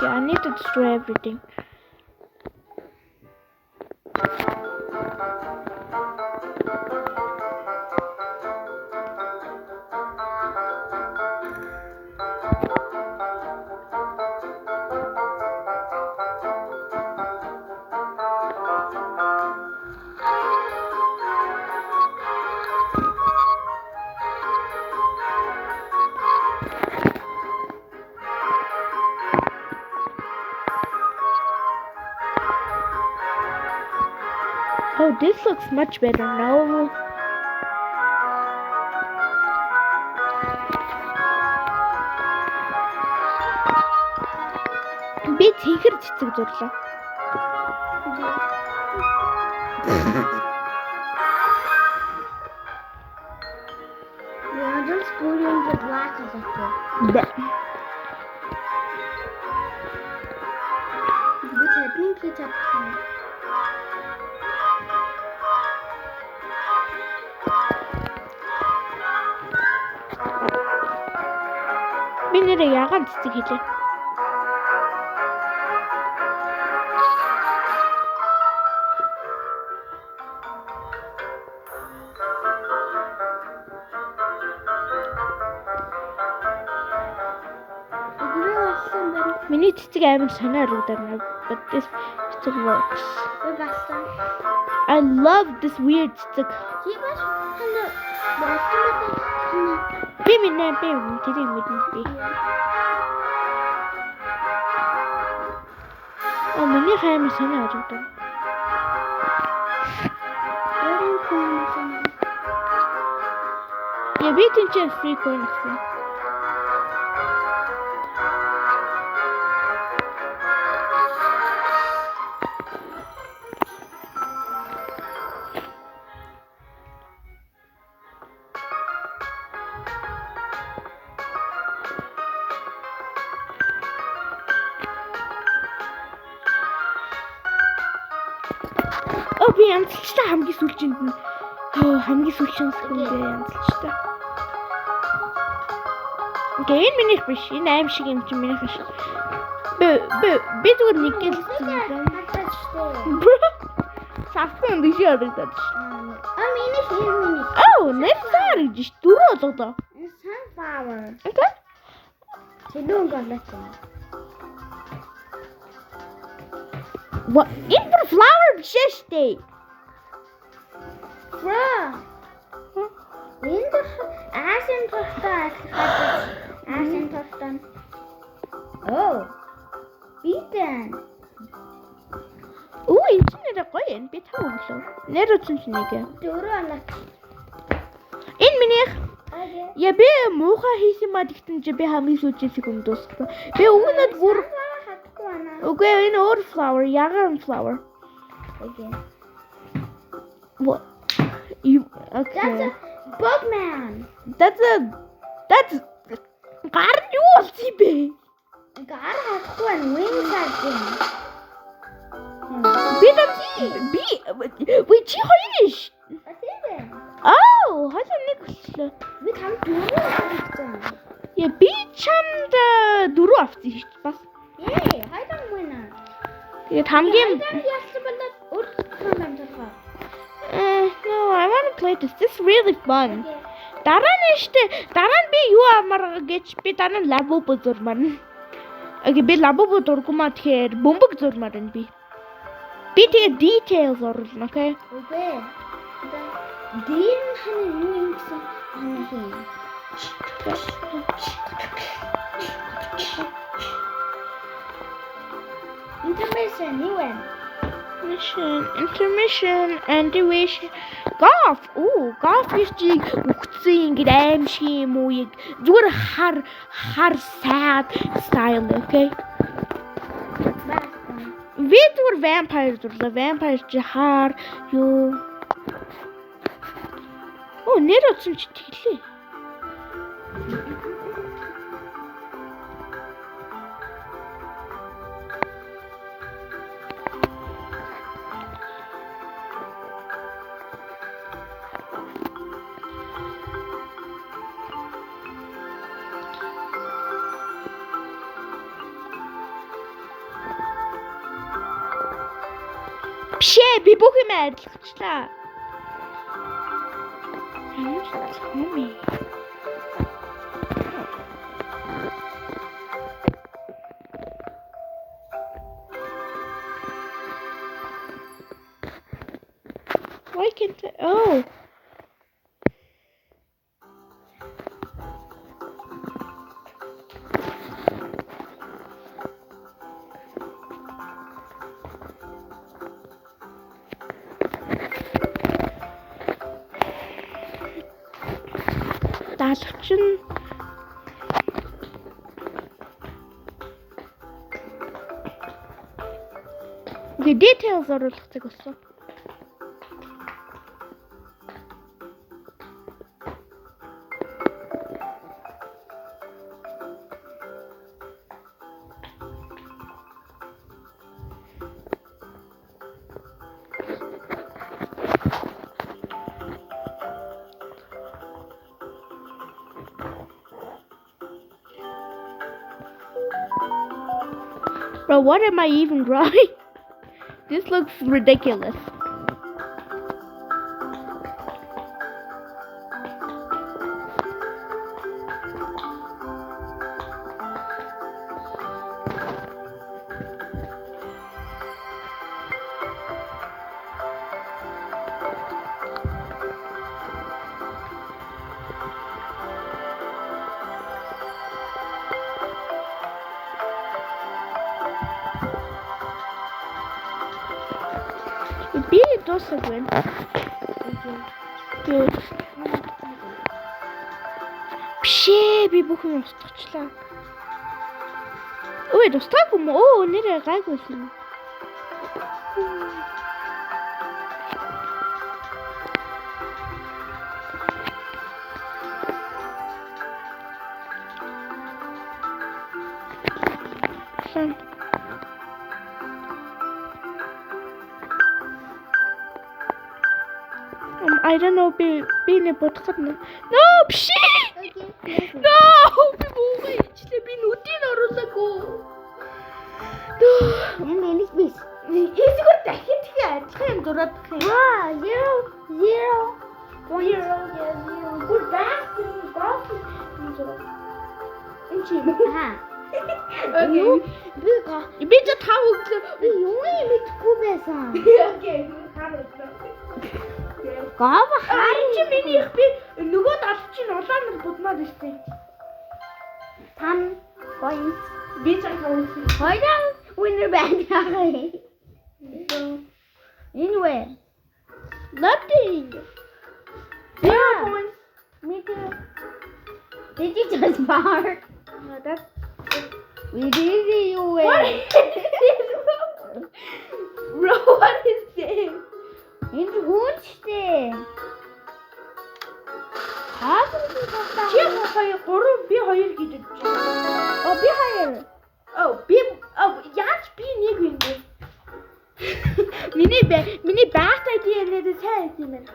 Yeah, I need to destroy everything. Oh, this looks much better now. Би цэнхэр цэцэг зурлаа. Yeah, just put in the black of it. What's happening? What's happening? Би нэрээ ягаан цэцэг хэлээ. Миний цэцэг амар сонио харагдана. But this цэцэг works. I love this weird цэцэг. Би тэрийг мэднэ би. Миний хаймар сонио харагдана. Я би тэнцэн free coin авсан. Би янзлчтай хамгийн сүүлчинд нь хамгийн сүүлчийн сүлгээ янзлчтай. Окей, энэ минийх биш. Энэ аим шиг юм чинь минийх биш. Би зүгээр нэг л савсан дэш ярагдаад ш. Минийх. Нэр сар гэж дөрөв болгоо. Sunflower. Окей. Тэдүүн галаач. What? Энэ flower биш штэ. Bruh. Энэ асан тохтой асан тохтой. Oh. Битэн. Энэ ч нэр гоё юм. Би тав өглөө. Нэр утсан ч нэг. Дөрөв алаа. Энэ минийх. Я би муухай хийсэн маа тэгтэн чи би хамгийн сүүлчээс хүндөөсгөө. Би өмнөд бүр okay, энэ өөр flower, ягаан flower. Okay. What? You okay? That's a bugman. That's гар юу болчих бэ? Гар хахгүй wings хатсан. Би чи хоёр ш. Хоолой нэг болчихлоо. Би там дөрөв авчихсан. Я би чамд дөрөв авчих ш. Бас. Хайдан мөн. Тэгээд хамгийн яасан байна өөр юм тохоо. No, I want to play this. This is really fun. Дараа нь би юу амар гэж би дараа нь лабобо зурмаар. Окей, би лабобо дургумаа тэгэхээр бөмбөг зурмаар байна би. Би тэгээ details оруулна, okay? Okay. Дин хань юу юм гэсэн хань. Intermission and duration. Golf. Golf is жиг үхцэн ингэ аим шиг юм уу яг зүгээр хар sad style, okay? Би зүгээр vampire дурлаа. Vampire чи хар юу. Нэр утсан чи тэглээ. Биш ээ, би бүх юм арилгачлаа. Хөөе. Why can't I? Oh. Даалгачин. Okay, details оруулахыг болсон. Bro, what am I even drawing? This looks ridiculous. Би дуусаагүй байна. Good. Бишээ, би бүх юм устгачлаа. Ой, дуустаагүй юм уу? Нэрээ гайгүй юм. I don't know, би не бодоход нь. No, бишээ. No, би буугаа ичлээ. Би нүдийг оруулаагүй. No. Энийг биш. Эсгээр дахин адилхан зураад гэх юм. Бүр даах. Энд чи. Юу? Би ч тав өглөө. Би юу юм мэдгүй байсан. Окей, хараад. Гав Харин чи миний их би нөгөө далд чинь улаанаар будмаад ирсэн. Там point. Би ч хавсан. Хоёроо winner band яах. Anyway. Nothing. 0 points. Me too. Did you just fart? No, that's We did it, you what way. is this? Bro, what is this? Энд хүнчтэй. Хаадаг тастаа. Чи хоёр 3 би 2 гэж бодож байна. Би хоёр. Яаж би нэг юм бэ? Миний баат ID нэрээ сайн юм байна.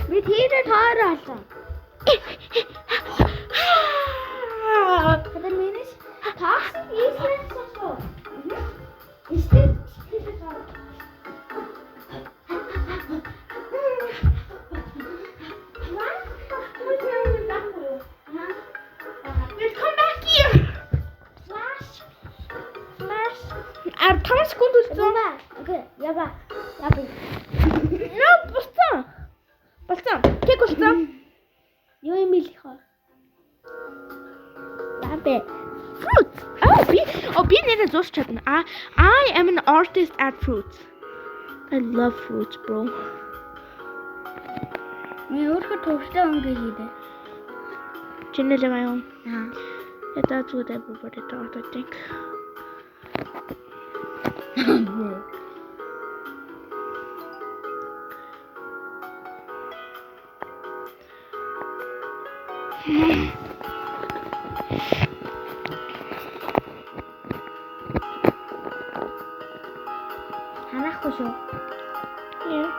Би тиймэр тааралаа. Хада минь таарсан ийсэн сосоо. Истэ Come back here. Flash. 5 секунд үлдсэн. Окей, яба. No, болсон. Тэг болсон. Юу юм хэлэх вэ? Бабе. Fruits. Би нэрээ зурч чадна. I am an artist at fruits. I love fruits, bro. Ми өөрөө төвштэй өнгө хийдэ. Generally my own. Аа. That's what everybody thought, I think. Харахгүй шүү. Yeah.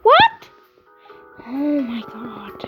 What? Oh my god.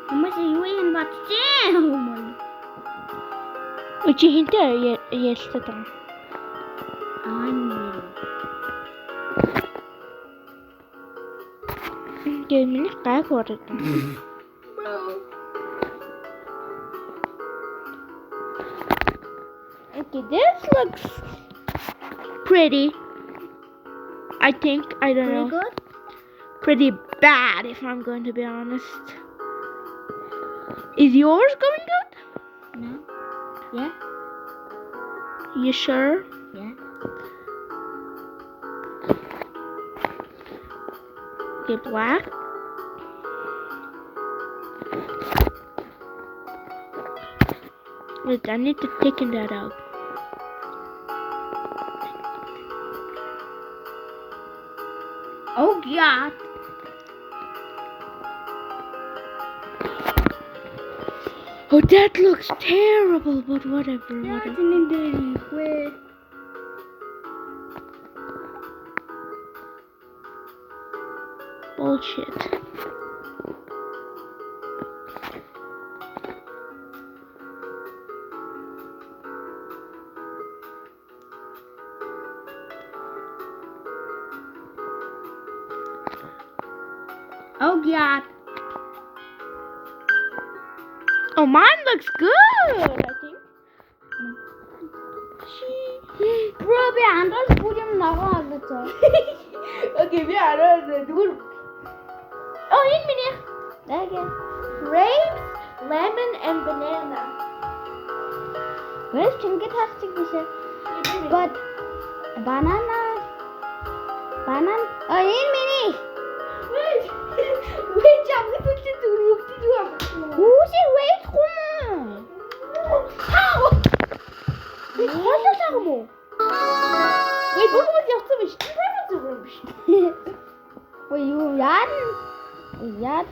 Хүмүүс юу юм бодчих. Чи хинтээ ярилцаад байгаа. Миний гайг ороод байна. Okay, this looks pretty. I think, I don't know. Good? Pretty bad, if I'm going to be honest. Is yours going good? No. Yeah. You sure? Yeah. Okay, black. Wait, I need to thicken that out. Oh God. Oh, that looks terrible, but whatever. Bullshit. Oh God. Oh, mine looks good, I think. Bro, be Andros podium naga agata. Okay, we are good. Oh, 1 minute. Okay. Grapes, lemon, and banana. Where's fantastic this? But banana. Oh, 1 minute. Wait. Wait, I'm going to do Who said wait? Come How? Wait, hala mo. Wait, baka mag-yapsamış. on. Wait, you yan? Yan?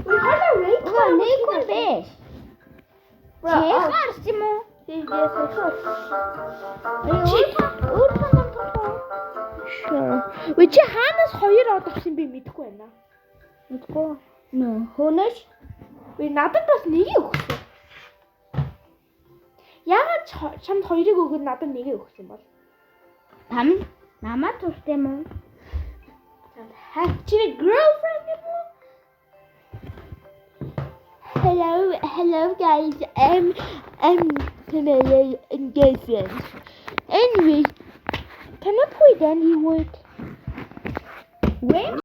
Wait, hala rate? Uga, ne kon beş. Çekar mo. Sure. Wait, чи хаанаас 2 од авсан би мэдэхгүй байна. Мэдгүй. Нөө, хөнөш. Wait, надад бас нэгийг өгсөн. Яагаад чамд 2-ыг өгөөд надад нэгийг өгсөн юм бол? Намаа туртай мó. Чиний girlfriend юм уу? Hello guys. I'm Camilla engagement. Anyway, can I play Danny Wood? When?